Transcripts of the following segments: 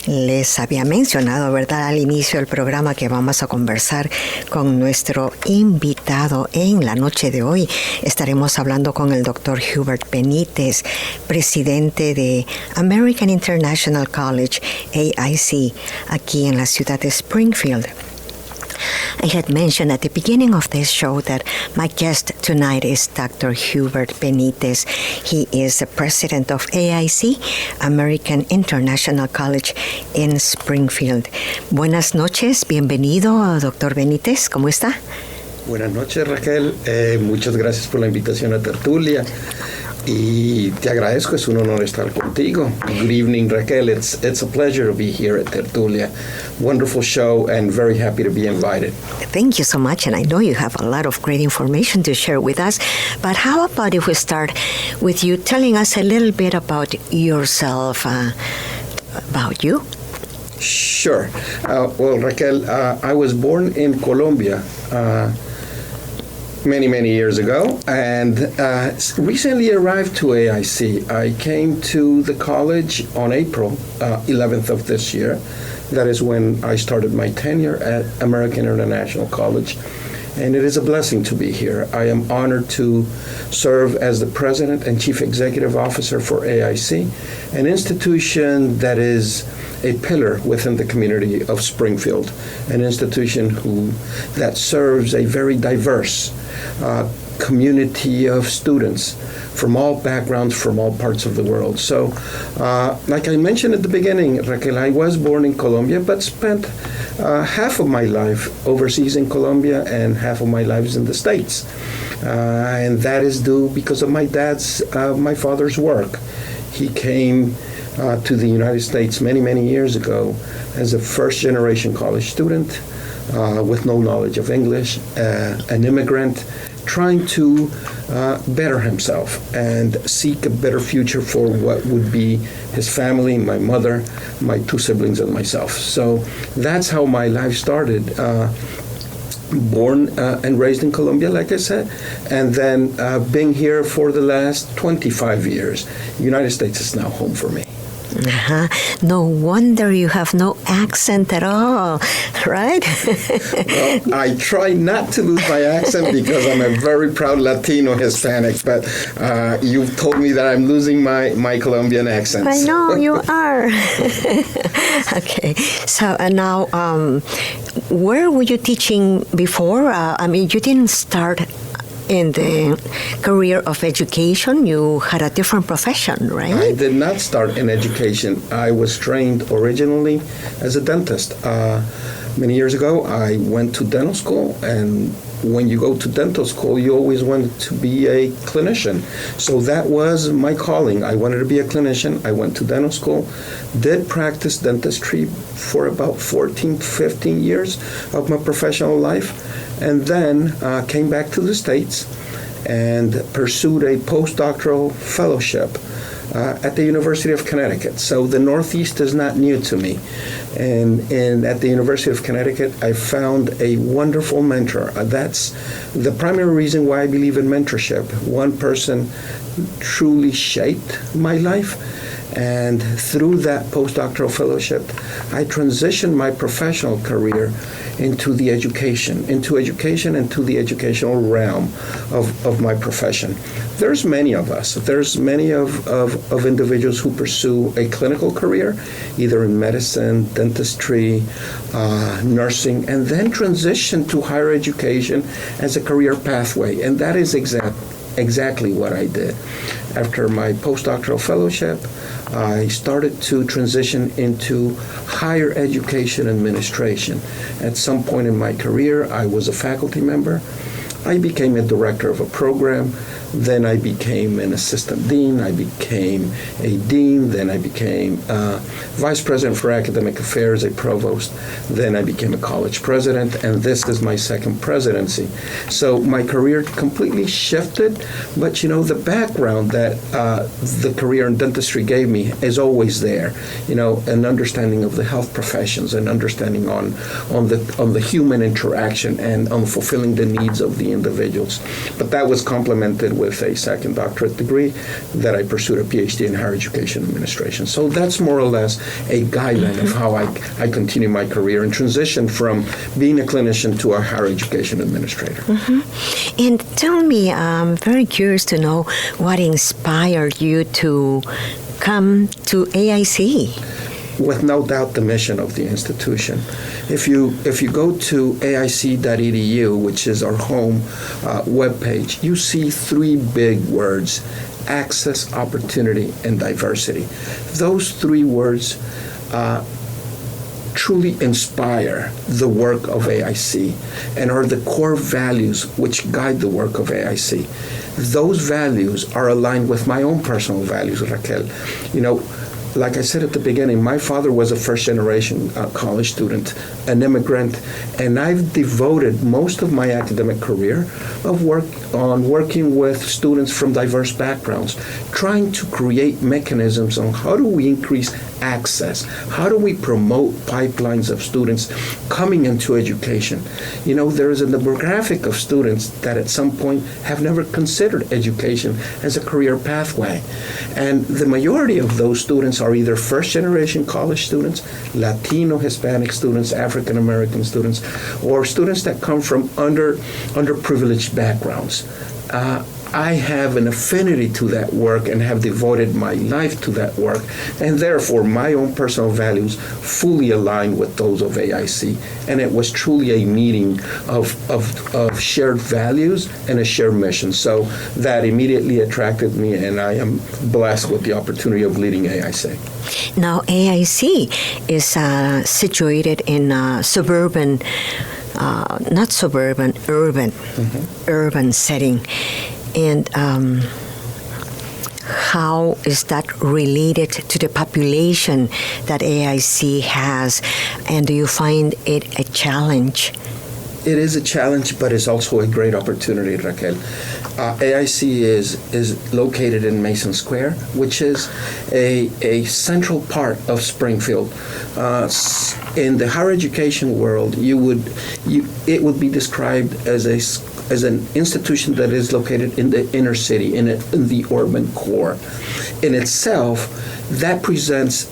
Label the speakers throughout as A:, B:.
A: Les había mencionado, ¿verdad?, al inicio del programa que vamos a conversar con nuestro invitado en la noche de hoy. Estaremos hablando con el doctor Hubert Benitez, presidente de American International College, AIC, aquí en la ciudad de Springfield. I had mentioned at the beginning of this show that my guest tonight is Dr. Hubert Benitez. He is the president of AIC, American International College in Springfield. Buenas noches, bienvenido, Dr. Benitez, ¿cómo está?
B: Buenas noches, Raquel. Muchas gracias por la invitación a Tertulia. Y te agradezco, es un honor estar contigo. Good evening, Raquel. It's a pleasure to be here at Tertulia. Wonderful show and very happy to be invited.
A: Thank you so much, and I know you have a lot of great information to share with us. But how about if we start with you telling us a little bit about yourself, about you?
B: Sure. Well, Raquel, I was born in Colombia many years ago, and recently arrived to AIC. I came to the college on April 11th of this year. That is when I started my tenure at American International College, and it is a blessing to be here. I am honored to serve as the President and Chief Executive Officer for AIC, an institution that is a pillar within the community of Springfield, an institution that serves a very diverse community of students from all backgrounds, from all parts of the world. So, like I mentioned at the beginning, Raquel, I was born in Colombia, but spent half of my life overseas in Colombia and half of my life in the States. And that is due because of my father's work. He came to the United States many years ago as a first-generation college student with no knowledge of English, an immigrant trying to better himself and seek a better future for what would be his family, my mother, my two siblings, and myself. So that's how my life started. Born and raised in Colombia, like I said, and then being here for the last 25 years. United States is now home for me.
A: Uh-huh. No wonder you have no accent at all, right?
B: Well, I try not to lose my accent because I'm a very proud Latino Hispanic, but you've told me that I'm losing my Colombian accent.
A: I know you are. Okay, so now, where were you teaching before? You didn't start in the career of education. You had a different profession, right?
B: I did not start in education. I was trained originally as a dentist. Many years ago, I went to dental school, and when you go to dental school, you always wanted to be a clinician. So that was my calling. I wanted to be a clinician. I went to dental school, did practice dentistry for about 14, 15 years of my professional life, and then came back to the States and pursued a postdoctoral fellowship at the University of Connecticut. So the Northeast is not new to me. And at the University of Connecticut, I found a wonderful mentor. That's the primary reason why I believe in mentorship. One person truly shaped my life. And through that postdoctoral fellowship, I transitioned my professional career into education and to the educational realm of my profession. There's many of us. There's many of individuals who pursue a clinical career, either in medicine, dentistry, nursing, and then transition to higher education as a career pathway. And that is exactly what I did. After my postdoctoral fellowship, I started to transition into higher education administration. At some point in my career, I was a faculty member. I became a director of a program. Then I became an assistant dean. I became a dean. Then I became vice president for academic affairs, a provost. Then I became a college president, and this is my second presidency. So my career completely shifted, but the background that the career in dentistry gave me is always there. An understanding of the health professions, an understanding on the human interaction, and on fulfilling the needs of the individuals. But that was complemented with a second doctorate degree that I pursued a PhD in higher education administration. So that's more or less a guideline of how I continue my career and transition from being a clinician to a higher education administrator.
A: And tell me, I'm very curious to know what inspired you to come to AIC.
B: With no doubt the mission of the institution. If you go to aic.edu, which is our home webpage, you see three big words: access, opportunity, and diversity. Those three words truly inspire the work of AIC and are the core values which guide the work of AIC. Those values are aligned with my own personal values, Raquel. You know, like I said at the beginning, my father was a first-generation college student, an immigrant, and I've devoted most of my academic career of working with students from diverse backgrounds, trying to create mechanisms on how do we increase access, how do we promote pipelines of students coming into education. You know, there is a demographic of students that at some point have never considered education as a career pathway. And the majority of those students are either first-generation college students, Latino, Hispanic students, African-American students, or students that come from underprivileged backgrounds. I have an affinity to that work and have devoted my life to that work, and therefore my own personal values fully align with those of AIC. And it was truly a meeting of shared values and a shared mission. So that immediately attracted me, and I am blessed with the opportunity of leading AIC.
A: Now, AIC is situated in suburban, not suburban, urban setting. And how is that related to the population that AIC has? And do you find it a challenge?
B: It is a challenge, but it's also a great opportunity, Raquel. AIC is located in Mason Square, which is a central part of Springfield. In the higher education world, it would be described as an institution that is located in the inner city, in the urban core. In itself, that presents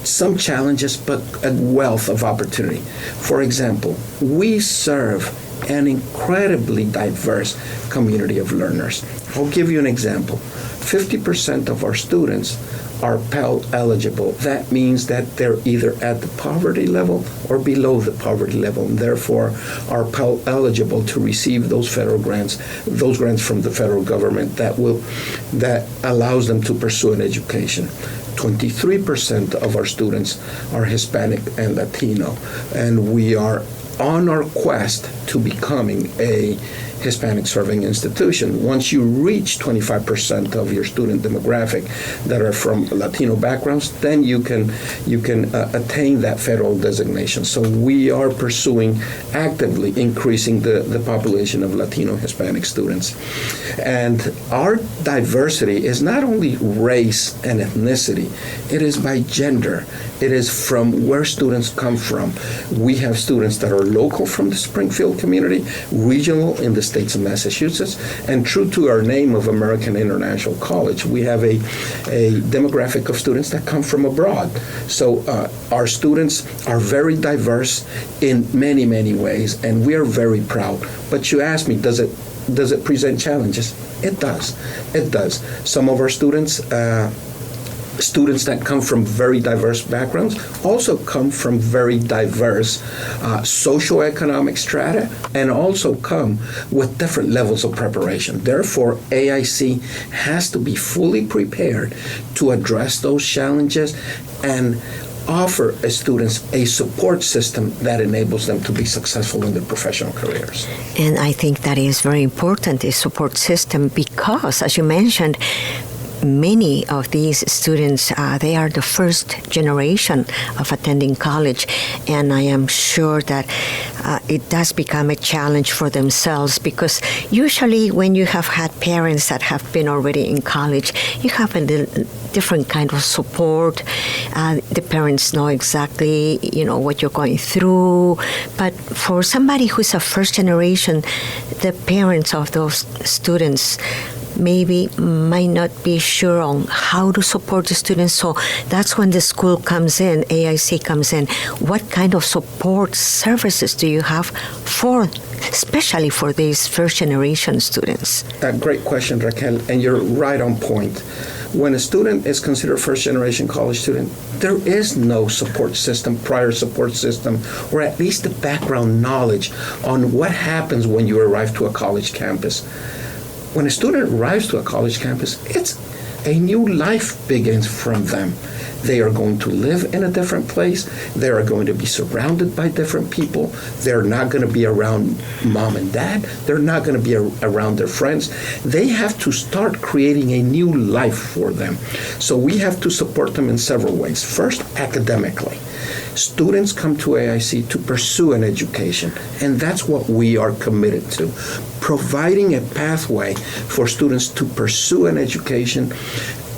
B: some challenges, but a wealth of opportunity. For example, we serve an incredibly diverse community of learners. I'll give you an example. 50% of our students are Pell eligible. That means that they're either at the poverty level or below the poverty level, and therefore are Pell eligible to receive those federal grants, those grants from the federal government that allows them to pursue an education. 23% of our students are Hispanic and Latino, and we are on our quest to becoming a Hispanic serving institution. Once you reach 25% of your student demographic that are from Latino backgrounds, then you can attain that federal designation. So we are pursuing actively increasing the population of Latino Hispanic students. And our diversity is not only race and ethnicity, it is by gender. It is from where students come from. We have students that are local from the Springfield community, regional in the states of Massachusetts, and true to our name of American International College, we have a demographic of students that come from abroad. So our students are very diverse in many, many ways, and we are very proud. But you asked me, does it present challenges? It does. It does. Some of our students that come from very diverse backgrounds also come from very diverse socioeconomic strata, and also come with different levels of preparation. Therefore, AIC has to be fully prepared to address those challenges and offer students a support system that enables them to be successful in their professional careers.
A: And I think that is very important, a support system, because, as you mentioned, many of these students, they are the first generation of attending college, and I am sure that it does become a challenge for themselves, because usually when you have had parents that have been already in college, you have a little different kind of support. The parents know exactly, what you're going through. But for somebody who's a first generation, the parents of those students maybe might not be sure on how to support the students. So that's when the school comes in, AIC comes in. What kind of support services do you have especially for these first generation students?
B: Great question, Raquel, and you're right on point. When a student is considered first generation college student, there is no prior support system, or at least the background knowledge on what happens when you arrive to a college campus. When a student arrives to a college campus, it's a new life begins from them. They are going to live in a different place. They are going to be surrounded by different people. They're not going to be around mom and dad. They're not going to be around their friends. They have to start creating a new life for them. So we have to support them in several ways. First, academically. Students come to AIC to pursue an education, and that's what we are committed to, providing a pathway for students to pursue an education,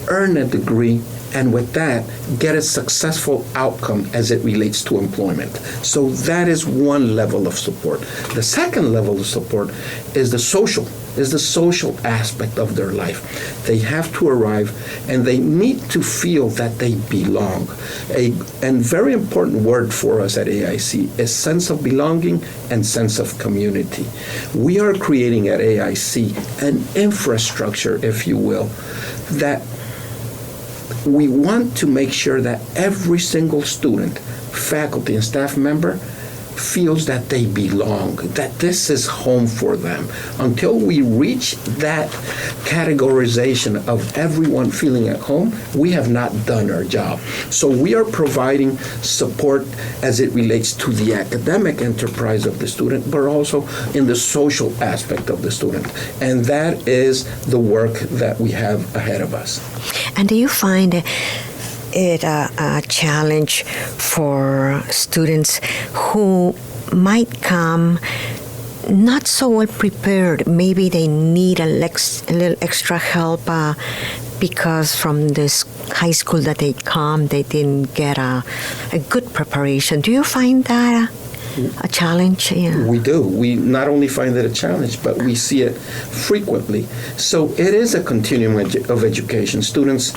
B: earn a degree, and with that, get a successful outcome as it relates to employment. So that is one level of support. The second level of support is the social aspect of their life. They have to arrive and they need to feel that they belong. And very important word for us at AIC is sense of belonging and sense of community. We are creating at AIC an infrastructure, if you will, that we want to make sure that every single student, faculty, and staff member feels that they belong, that this is home for them. Until we reach that categorization of everyone feeling at home, we have not done our job. So we are providing support as it relates to the academic enterprise of the student, but also in the social aspect of the student. And that is the work that we have ahead of us.
A: And do you find it a challenge for students who might come not so well prepared? Maybe they need a little extra help because from this high school that they come, they didn't get a good preparation. Do you find that a challenge? Yeah.
B: We do. We not only find it a challenge, but we see it frequently. So it is a continuum of education. Students,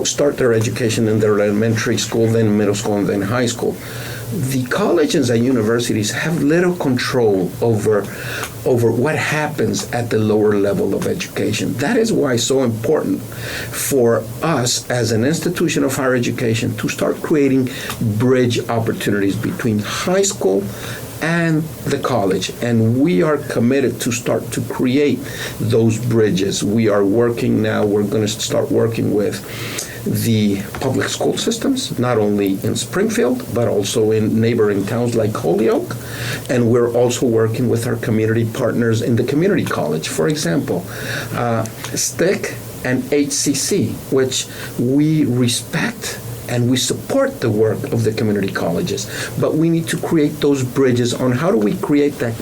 B: start their education in their elementary school, then middle school, and then high school. The colleges and universities have little control over what happens at the lower level of education. That is why it's so important for us as an institution of higher education to start creating bridge opportunities between high school and the college. And we are committed to start to create those bridges. We are working now, we're going to start working with the public school systems, not only in Springfield, but also in neighboring towns like Holyoke. And we're also working with our community partners in the community college. For example, STIC and HCC, which we respect and we support the work of the community colleges. But we need to create those bridges on how do we create that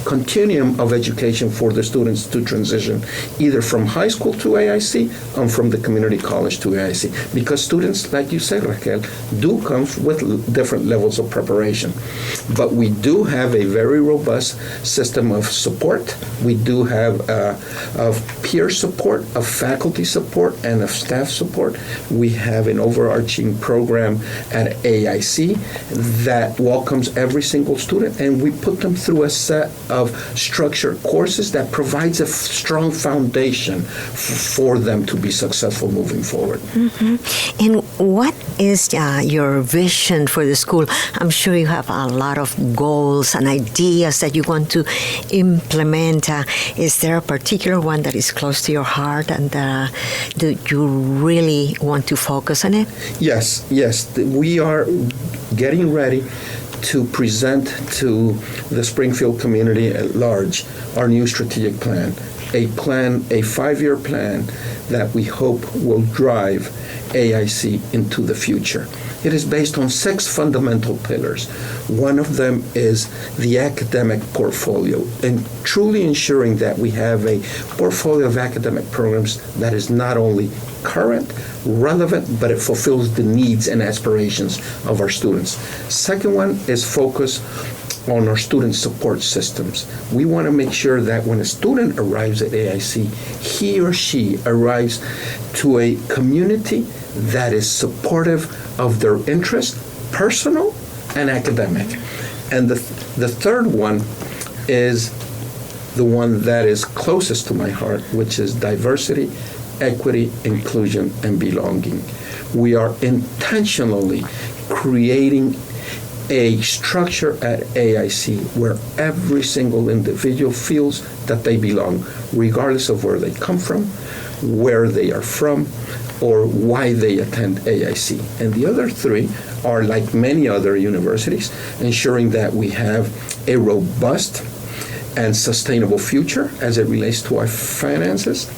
B: continuum of education for the students to transition either from high school to AIC and from the community college to AIC. Because students, like you said, Raquel, do come with different levels of preparation. But we do have a very robust system of support. We do have of peer support, of faculty support, and of staff support. We have an overarching program at AIC that welcomes every single student, and we put them through a set of structured courses that provides a strong foundation for them to be successful moving forward.
A: Mm-hmm. And what is your vision for the school? I'm sure you have a lot of goals and ideas that you want to implement. Is there a particular one that is close to your heart and do you really want to focus on it?
B: Yes. We are getting ready to present to the Springfield community at large our new strategic plan. a plan, a 5-year plan that we hope will drive AIC into the future. It is based on 6 fundamental pillars. One of them is the academic portfolio, and truly ensuring that we have a portfolio of academic programs that is not only current, relevant, but it fulfills the needs and aspirations of our students. Second one is focus on our student support systems. We want to make sure that when a student arrives at AIC, he or she arrives to a community that is supportive of their interest, personal and academic. And the third one is the one that is closest to my heart, which is diversity, equity, inclusion, and belonging. We are intentionally creating a structure at AIC where every single individual feels that they belong, regardless of where they come from, where they are from, or why they attend AIC. And the other 3 are, like many other universities, ensuring that we have a robust and sustainable future as it relates to our finances.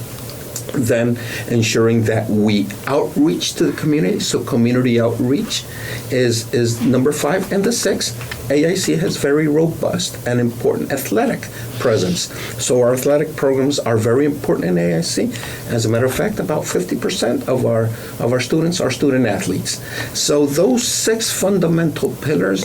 B: Then ensuring that we outreach to the community. So community outreach is number 5. And the 6th, AIC has very robust and important athletic presence. So our athletic programs are very important in AIC. As a matter of fact, about 50% of our students are student athletes. So those 6 fundamental pillars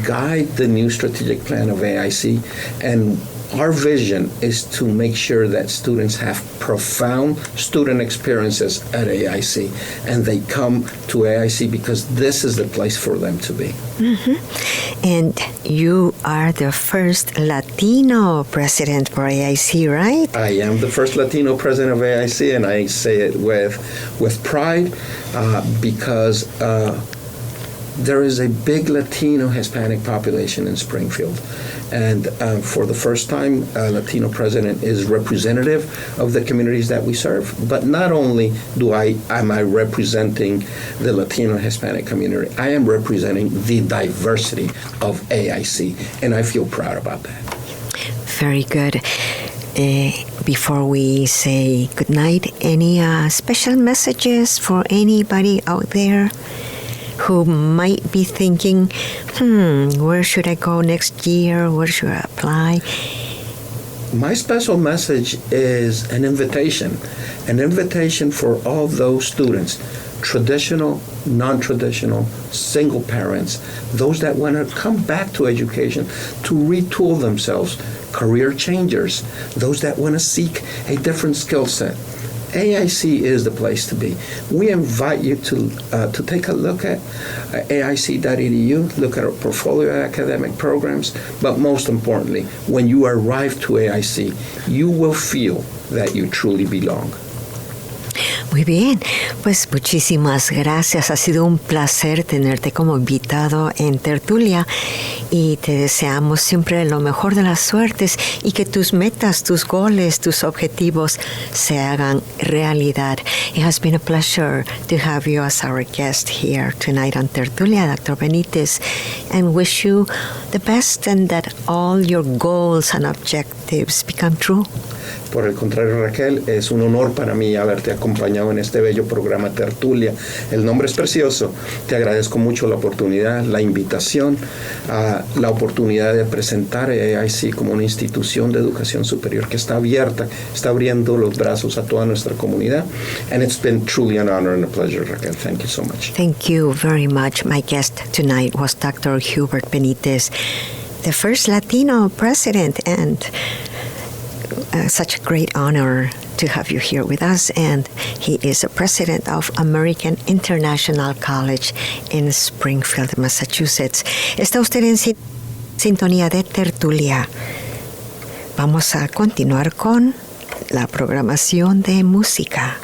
B: guide the new strategic plan of AIC, and our vision is to make sure that students have profound student experiences at AIC, and they come to AIC because this is the place for them to be.
A: Mm-hmm. And you are the first Latino president for AIC, right?
B: I am the first Latino president of AIC, and I say it with pride because there is a big Latino Hispanic population in Springfield. And for the first time, a Latino president is representative of the communities that we serve. But not only am I representing the Latino Hispanic community, I am representing the diversity of AIC, and I feel proud about that.
A: Very good. Before we say goodnight, any special messages for anybody out there who might be thinking, where should I go next year? Where should I apply?
B: My special message is an invitation for all those students, traditional, non-traditional, single parents, those that want to come back to education to retool themselves, career changers, those that want to seek a different skill set. AIC is the place to be. We invite you to take a look at aic.edu, look at our portfolio of academic programs, but most importantly, when you arrive to AIC, you will feel that you truly belong.
A: Muy bien, pues muchísimas gracias. Ha sido un placer tenerte como invitado en Tertulia y te deseamos siempre lo mejor de las suertes y que tus metas, tus goles, tus objetivos se hagan realidad. It has been a pleasure to have you as our guest here tonight on Tertulia, Dr. Benitez, and wish you the best and that all your goals and objectives become true.
B: Por el contrario, Raquel, es un honor para mí haberte acompañado en este bello programa Tertulia. El nombre es precioso. Te agradezco mucho la oportunidad, la invitación, la oportunidad de presentar a AIC como una institución de educación superior que está abierta, está abriendo los brazos a toda nuestra comunidad. And it's been truly an honor and a pleasure, Raquel. Thank you so much.
A: Thank you very much. My guest tonight was Dr. Hubert Benitez, the first Latino president, and such a great honor to have you here with us. And he is the president of American International College in Springfield, Massachusetts. Está usted en sintonía de Tertulia. Vamos a continuar con la programación de música.